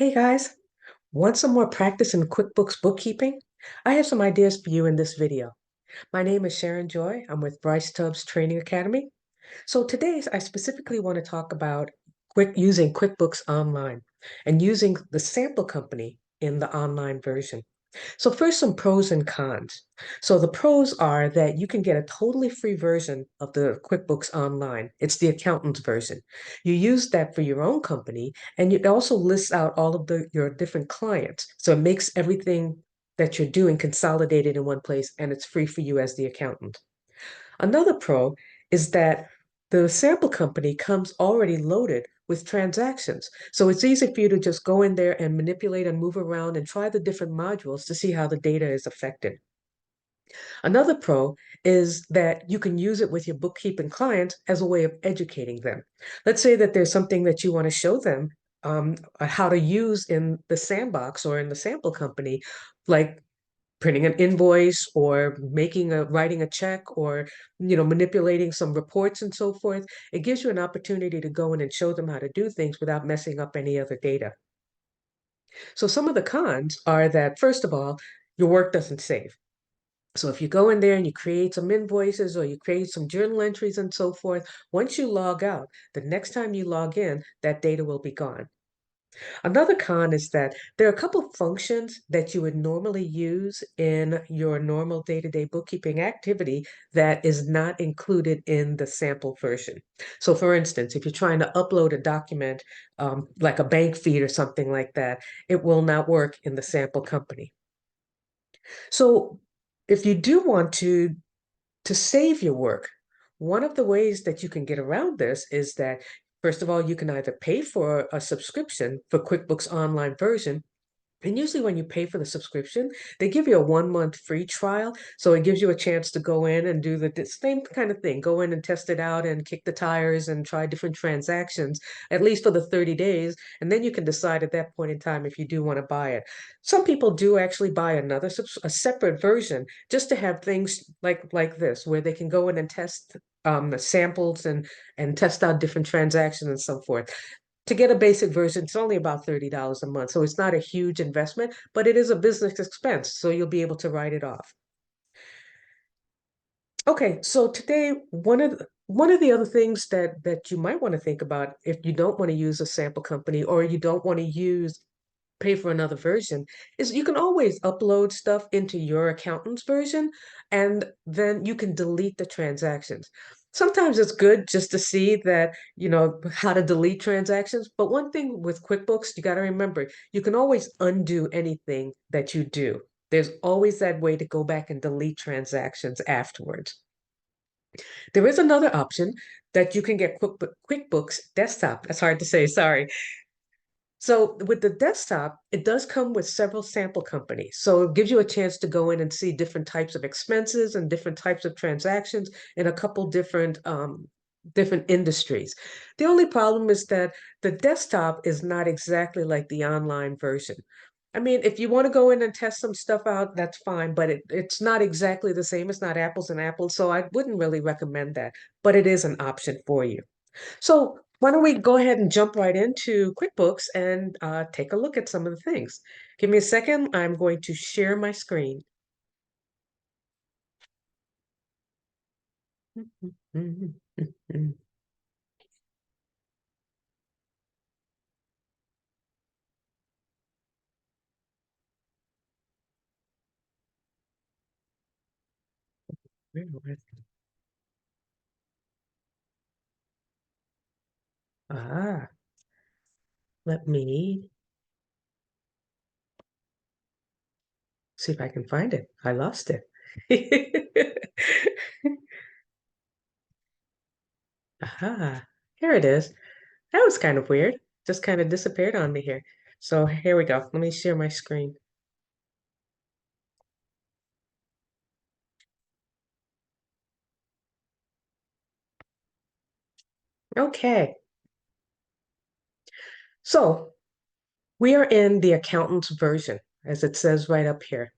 Hey guys, want some more practice in QuickBooks bookkeeping? I have some ideas for you in this video. My name is Sharon Joy. I'm with Bryce Tubbs Training Academy. So today I specifically want to talk about using QuickBooks Online and using the sample company in the online version. So first, some pros and cons. So the pros are that you can get a totally free version of the QuickBooks Online. It's the accountant's version. You use that for your own company, and it also lists out all of your different clients. So it makes everything that you're doing consolidated in one place, and it's free for you as the accountant. Another pro is that the sample company comes already loaded with transactions. So it's easy for you to just go in there and manipulate and move around and try the different modules to see how the data is affected. Another pro is that you can use it with your bookkeeping clients as a way of educating them. Let's say that there's something that you want to show them how to use in the sandbox or in the sample company, like printing an invoice or writing a check or manipulating some reports and so forth. It gives you an opportunity to go in and show them how to do things without messing up any other data. So some of the cons are that, first of all, your work doesn't save. So if you go in there and you create some invoices or you create some journal entries and so forth, once you log out, the next time you log in, that data will be gone. Another con is that there are a couple of functions that you would normally use in your normal day-to-day bookkeeping activity that is not included in the sample version. So for instance, if you're trying to upload a document like a bank feed or something like that, it will not work in the sample company. So if you do want to save your work, one of the ways that you can get around this is that, first of all, you can either pay for a subscription for QuickBooks Online version. And usually when you pay for the subscription, they give you a 1 month free trial. So it gives you a chance to go in and do the same kind of thing, go in and test it out and kick the tires and try different transactions, at least for the 30 days. And then you can decide at that point in time if you do want to buy it. Some people do actually buy a separate version just to have things like this, where they can go in and test the samples and test out different transactions and so forth. To get a basic version, it's only about $30 a month. So it's not a huge investment, but it is a business expense. So you'll be able to write it off. Okay, so today, one of the other things that you might want to think about if you don't want to use a sample company or you don't want to pay for another version is you can always upload stuff into your accountant's version and then you can delete the transactions. Sometimes it's good just to see that, how to delete transactions. But one thing with QuickBooks, you got to remember, you can always undo anything that you do. There's always that way to go back and delete transactions afterwards. There is another option that you can get QuickBooks Desktop. That's hard to say, sorry. So with the desktop, it does come with several sample companies. So it gives you a chance to go in and see different types of expenses and different types of transactions in a couple different industries. The only problem is that the desktop is not exactly like the online version. I mean, if you want to go in and test some stuff out, that's fine, but it's not exactly the same. It's not apples and apples, so I wouldn't really recommend that, but it is an option for you. So why don't we go ahead and jump right into QuickBooks and take a look at some of the things. Give me a second. I'm going to share my screen. Ah, let me see if I can find it. I lost it. Aha, here it is. That was kind of weird. Just kind of disappeared on me here. So here we go. Let me share my screen. Okay. So we are in the accountant's version, as it says right up here.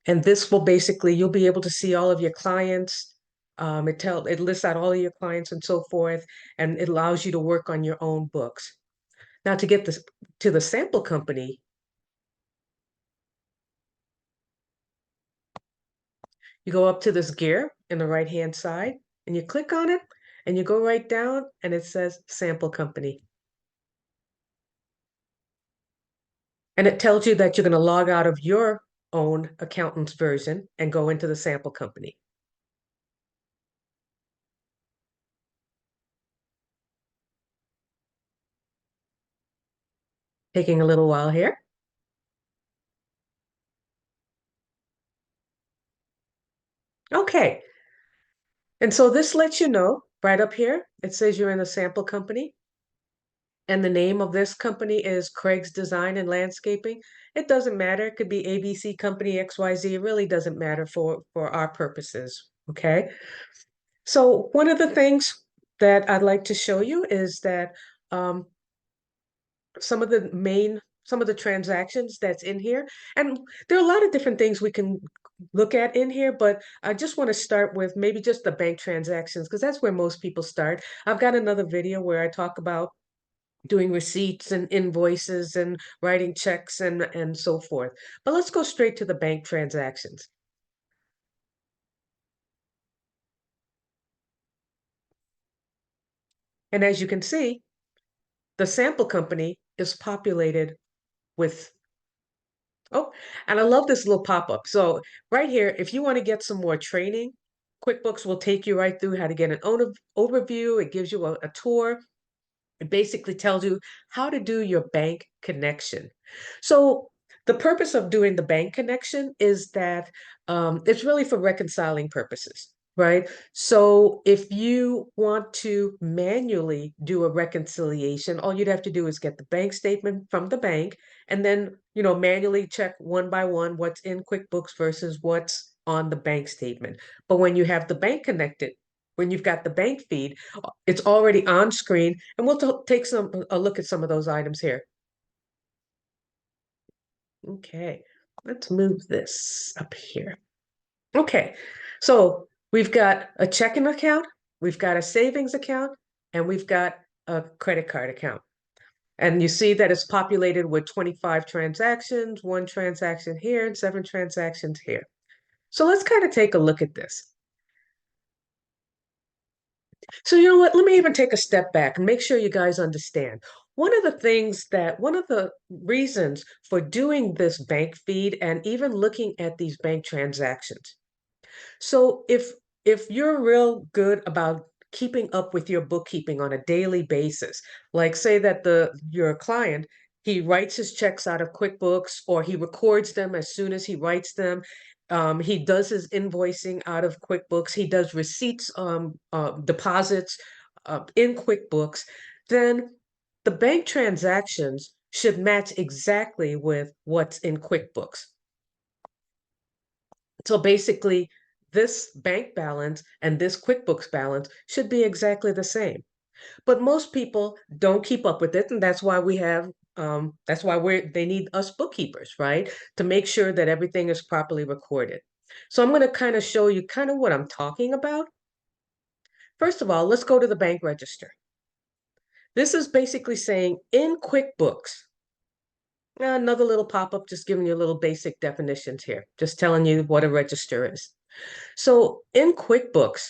And this will basically, you'll be able to see all of your clients. It lists out all of your clients and so forth, and it allows you to work on your own books. Now to get this to the sample company, you go up to this gear in the right-hand side and you click on it and you go right down and it says sample company. And it tells you that you're going to log out of your own accountant's version and go into the sample company. Taking a little while here. Okay. And so this lets you know right up here, it says you're in a sample company. And the name of this company is Craig's Design and Landscaping. It doesn't matter. It could be ABC Company XYZ. It really doesn't matter for our purposes. Okay. So one of the things that I'd like to show you is that um, some of the transactions that's in here. And there are a lot of different things we can look at in here, but I just want to start with maybe just the bank transactions because that's where most people start. I've got another video where I talk about doing receipts and invoices and writing checks and so forth. But let's go straight to the bank transactions. And as you can see, the sample company is populated with, oh, and I love this little pop-up. So right here, if you want to get some more training, QuickBooks will take you right through how to get an overview. It gives you a tour. It basically tells you how to do your bank connection. So the purpose of doing the bank connection is that it's really for reconciling purposes, right? So if you want to manually do a reconciliation, all you'd have to do is get the bank statement from the bank and then, manually check one by one what's in QuickBooks versus what's on the bank statement. But when you have the bank connected, when you've got the bank feed, it's already on screen, and we'll take a look at some of those items here. Okay, let's move this up here. Okay, so we've got a checking account, we've got a savings account, and we've got a credit card account. And you see that it's populated with 25 transactions, one transaction here, and 7 transactions here. So let's kind of take a look at this. So you know what? Let me even take a step back and make sure you guys understand. One of the reasons for doing this bank feed and even looking at these bank transactions. So if you're real good about keeping up with your bookkeeping on a daily basis, like say that the your client, he writes his checks out of QuickBooks or he records them as soon as he writes them. He does his invoicing out of QuickBooks. He does receipts, deposits in QuickBooks. Then the bank transactions should match exactly with what's in QuickBooks. So basically, this bank balance and this QuickBooks balance should be exactly the same. But most people don't keep up with it, and that's why they need us bookkeepers, right? To make sure that everything is properly recorded. So I'm going to kind of show you kind of what I'm talking about. First of all, let's go to the bank register. This is basically saying in QuickBooks, another little pop-up just giving you a little basic definitions here, just telling you what a register is. So in QuickBooks,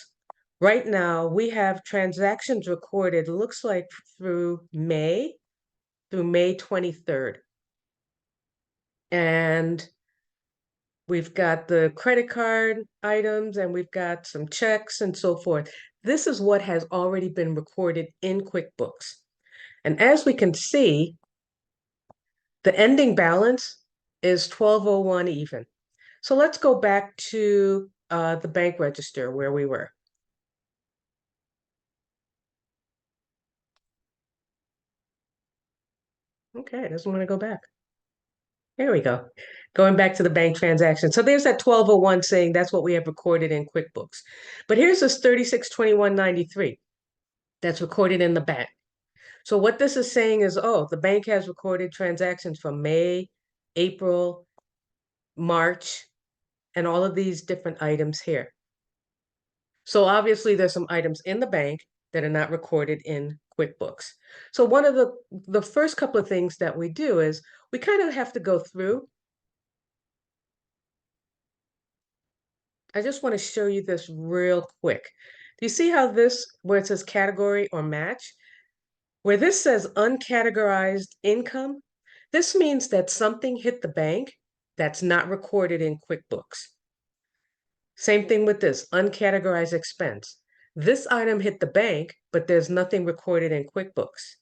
right now we have transactions recorded, looks like through May 23rd. And we've got the credit card items and we've got some checks and so forth. This is what has already been recorded in QuickBooks. And as we can see, the ending balance is 1201 even. So let's go back to the bank register where we were. Okay, it doesn't want to go back. There we go. Going back to the bank transaction. So there's that 1201 saying that's what we have recorded in QuickBooks. But here's this 362193 that's recorded in the bank. So what this is saying is, oh, the bank has recorded transactions from May, April, March, and all of these different items here. So obviously there's some items in the bank that are not recorded in QuickBooks. So one of the first couple of things that we do is we kind of have to go through. I just want to show you this real quick. Do you see how this, where it says category or match, where this says uncategorized income, this means that something hit the bank that's not recorded in QuickBooks. Same thing with this uncategorized expense. This item hit the bank, but there's nothing recorded in QuickBooks.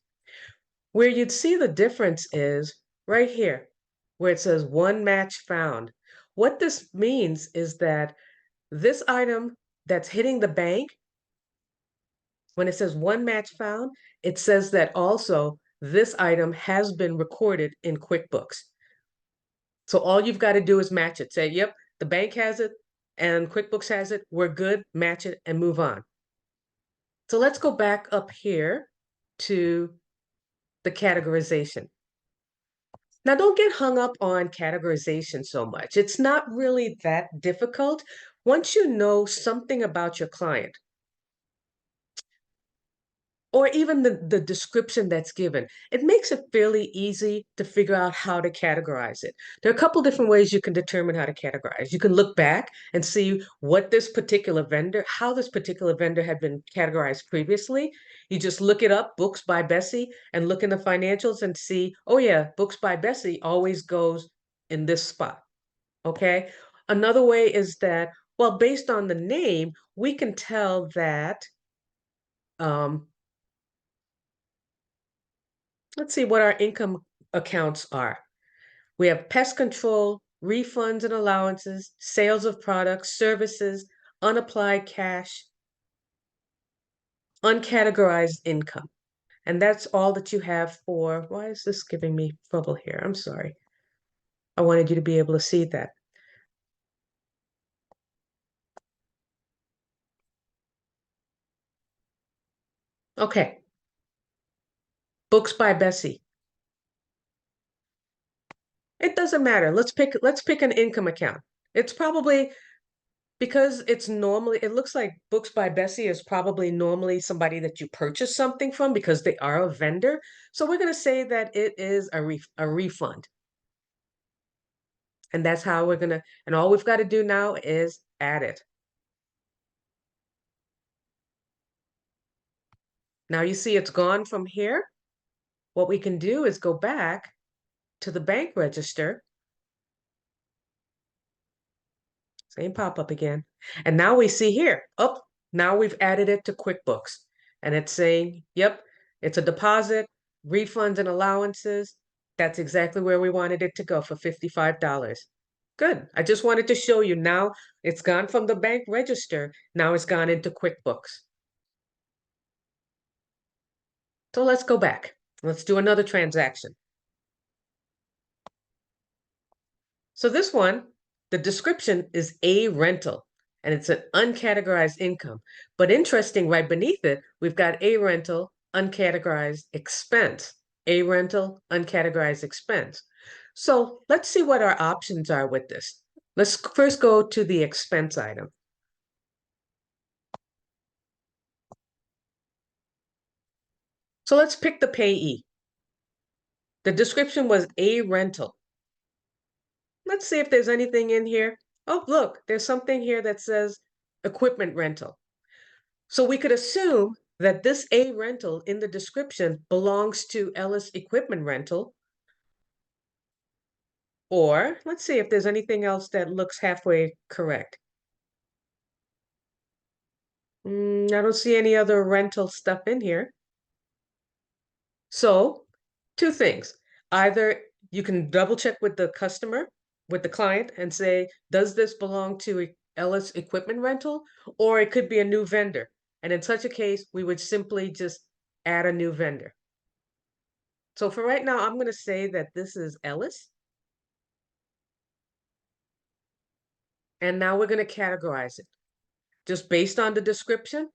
Where you'd see the difference is right here, where it says one match found. What this means is that this item that's hitting the bank, when it says one match found, it says that also this item has been recorded in QuickBooks. So all you've got to do is match it. Say, yep, the bank has it and QuickBooks has it. We're good, match it and move on. So let's go back up here to the categorization. Now, don't get hung up on categorization so much. It's not really that difficult. Once you know something about your client, or even the description that's given, it makes it fairly easy to figure out how to categorize it. There are a couple different ways you can determine how to categorize. You can look back and see what this particular vendor, how this particular vendor had been categorized previously. You just look it up, Books by Bessie, and look in the financials and see, oh yeah, Books by Bessie always goes in this spot, okay? Another way is that, well, based on the name, we can tell that, let's see what our income accounts are. We have pest control, refunds and allowances, sales of products, services, unapplied cash, uncategorized income. And that's all that you have for, why is this giving me trouble here? I'm sorry. I wanted you to be able to see that. Okay, Books by Bessie. It doesn't matter. Let's pick an income account. It's probably because it's normally, it looks like Books by Bessie is probably normally somebody that you purchase something from because they are a vendor. So we're going to say that it is a refund. And that's how we're going to, and all we've got to do now is add it. Now you see it's gone from here. What we can do is go back to the bank register. Same pop-up again. And now we see here, oh, now we've added it to QuickBooks. And it's saying, yep, it's a deposit, refunds and allowances. That's exactly where we wanted it to go for $55. Good. I just wanted to show you now it's gone from the bank register. Now it's gone into QuickBooks. So let's go back. Let's do another transaction. So this one, the description is a rental and it's an uncategorized income. But interesting, right beneath it, we've got a rental, uncategorized expense, a rental, uncategorized expense. So let's see what our options are with this. Let's first go to the expense item. So let's pick the payee. The description was a rental. Let's see if there's anything in here. Oh, look, there's something here that says equipment rental. So we could assume that this A rental in the description belongs to Ellis Equipment Rental. Or let's see if there's anything else that looks halfway correct. I don't see any other rental stuff in here. So two things. Either you can double check with the customer, with the client and say, does this belong to Ellis Equipment Rental? Or it could be a new vendor. And in such a case, we would simply just add a new vendor. So for right now, I'm going to say that this is Ellis. And now we're going to categorize it. Just based on the description,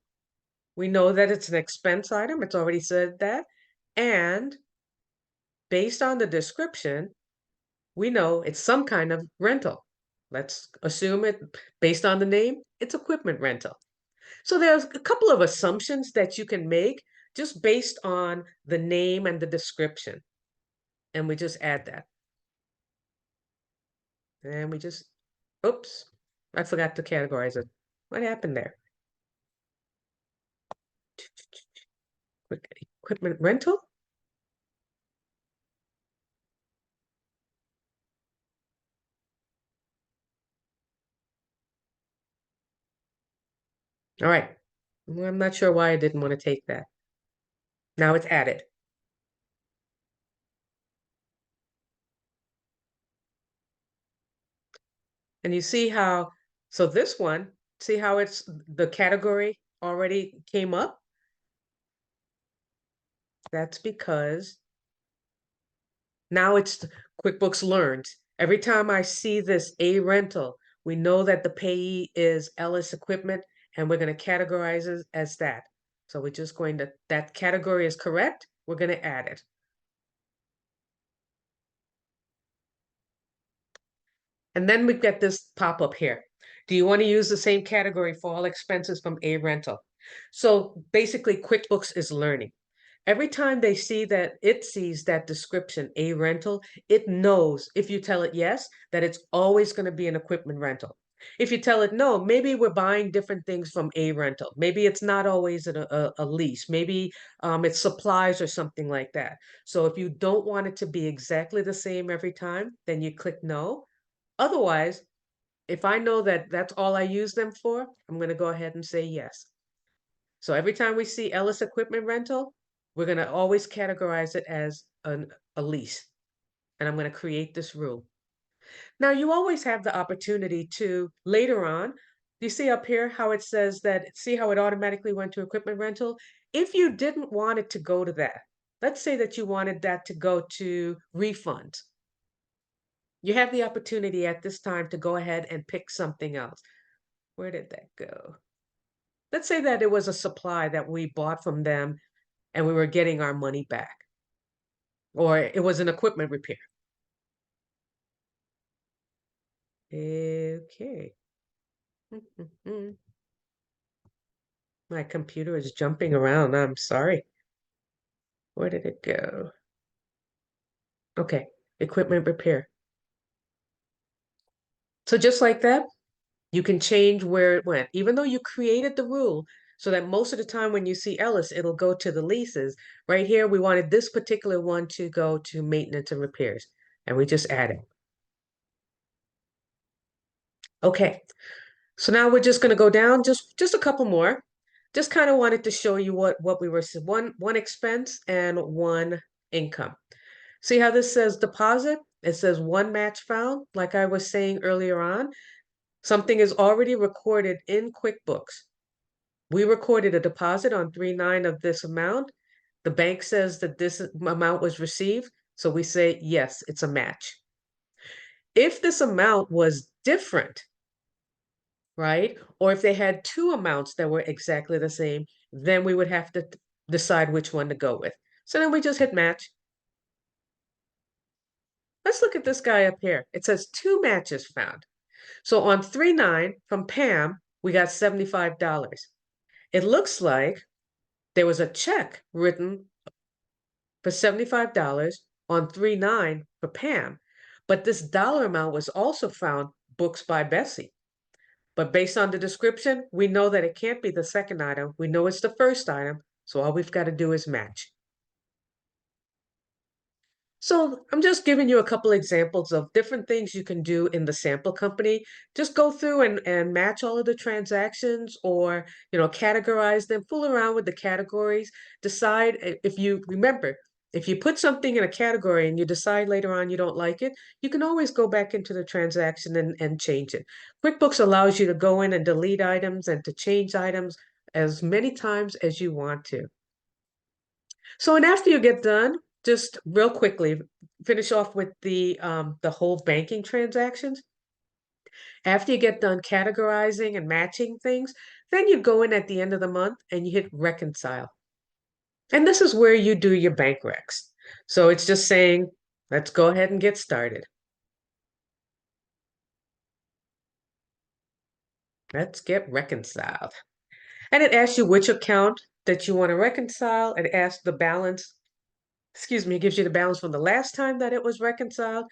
we know that it's an expense item. It's already said that. And based on the description, we know it's some kind of rental. Let's assume it, based on the name, it's equipment rental. So there's a couple of assumptions that you can make just based on the name and the description. And we just add that. And we just, oops, I forgot to categorize it. What happened there? Equipment rental? All right. Well, I'm not sure why I didn't want to take that. Now it's added. And you see how, so this one, see how it's the category already came up? That's because now it's QuickBooks Learned. Every time I see this A rental, we know that the payee is Ellis Equipment, and we're going to categorize it as that. So we're just going to, that category is correct. We're going to add it. And then we've got this pop-up here. Do you want to use the same category for all expenses from A rental? So basically, QuickBooks is learning. Every time they see that, it sees that description, A rental, it knows if you tell it yes, that it's always going to be an equipment rental. If you tell it no, maybe we're buying different things from A rental. Maybe it's not always a lease. Maybe it's supplies or something like that. So if you don't want it to be exactly the same every time, then you click no. Otherwise, if I know that that's all I use them for, I'm going to go ahead and say yes. So every time we see Ellis Equipment Rental, we're going to always categorize it as a lease. And I'm going to create this rule. Now, you always have the opportunity to later on, you see up here how it says that, see how it automatically went to equipment rental? If you didn't want it to go to that, let's say that you wanted that to go to refunds. You have the opportunity at this time to go ahead and pick something else. Where did that go? Let's say that it was a supply that we bought from them and we were getting our money back, or it was an equipment repair. Okay. My computer is jumping around. I'm sorry. Where did it go? Okay, equipment repair. So just like that, you can change where it went, even though you created the rule so that most of the time when you see Ellis, it'll go to the leases. Right here, we wanted this particular one to go to maintenance and repairs, and we just add it. Okay, so now we're just going to go down just a couple more. Just kind of wanted to show you what we were, one expense and one income. See how this says deposit? It says one match found. Like I was saying earlier on, something is already recorded in QuickBooks. We recorded a deposit on 3/9 of this amount. The bank says that this amount was received, so we say, yes, it's a match. If this amount was different, right? Or if they had two amounts that were exactly the same, then we would have to decide which one to go with. So then we just hit match. Let's look at this guy up here. It says two matches found. So on 3/9 from Pam, we got $75. It looks like there was a check written for $75 on 3/9 for Pam, but this dollar amount was also found books by Bessie. But based on the description, we know that it can't be the second item. We know it's the first item, so all we've got to do is match. So I'm just giving you a couple examples of different things you can do in the sample company. Just go through and match all of the transactions, or, categorize them, fool around with the categories, decide if you remember, if you put something in a category and you decide later on you don't like it, you can always go back into the transaction and change it. QuickBooks allows you to go in and delete items and to change items as many times as you want to. So, and after you get done, just real quickly, finish off with the whole banking transactions. After you get done categorizing and matching things, then you go in at the end of the month and you hit reconcile. And this is where you do your bank recs. So it's just saying, let's go ahead and get started. Let's get reconciled. And it asks you which account that you want to reconcile and ask the balance. Excuse me, it gives you the balance from the last time that it was reconciled.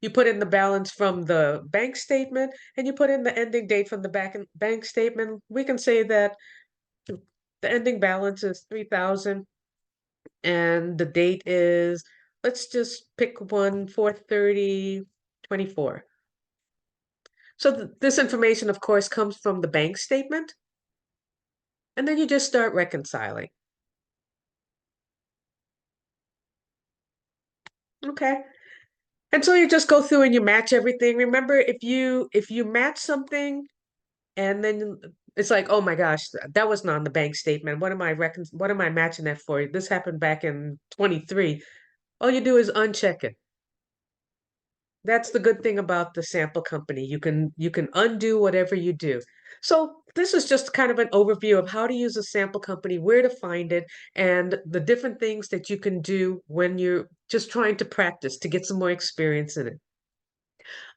You put in the balance from the bank statement and you put in the ending date from the bank statement. We can say that the ending balance is 3,000 and the date is, let's just pick one, 4/30/24. So this information, of course, comes from the bank statement, and then you just start reconciling. Okay. And so you just go through and you match everything. Remember, if you match something and then it's like, oh my gosh, that was not on the bank statement. What am I matching that for? This happened back in 23. All you do is uncheck it. That's the good thing about the sample company. You can undo whatever you do. So this is just kind of an overview of how to use a sample company, where to find it, and the different things that you can do when you're just trying to practice to get some more experience in it.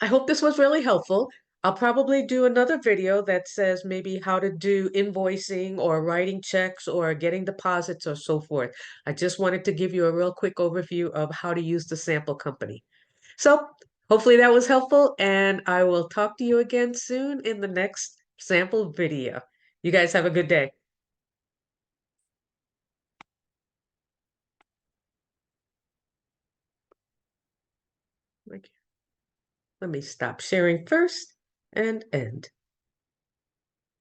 I hope this was really helpful. I'll probably do another video that says maybe how to do invoicing or writing checks or getting deposits or so forth. I just wanted to give you a real quick overview of how to use the sample company. So hopefully that was helpful, and I will talk to you again soon in the next sample video. You guys have a good day. Let me stop sharing first and end.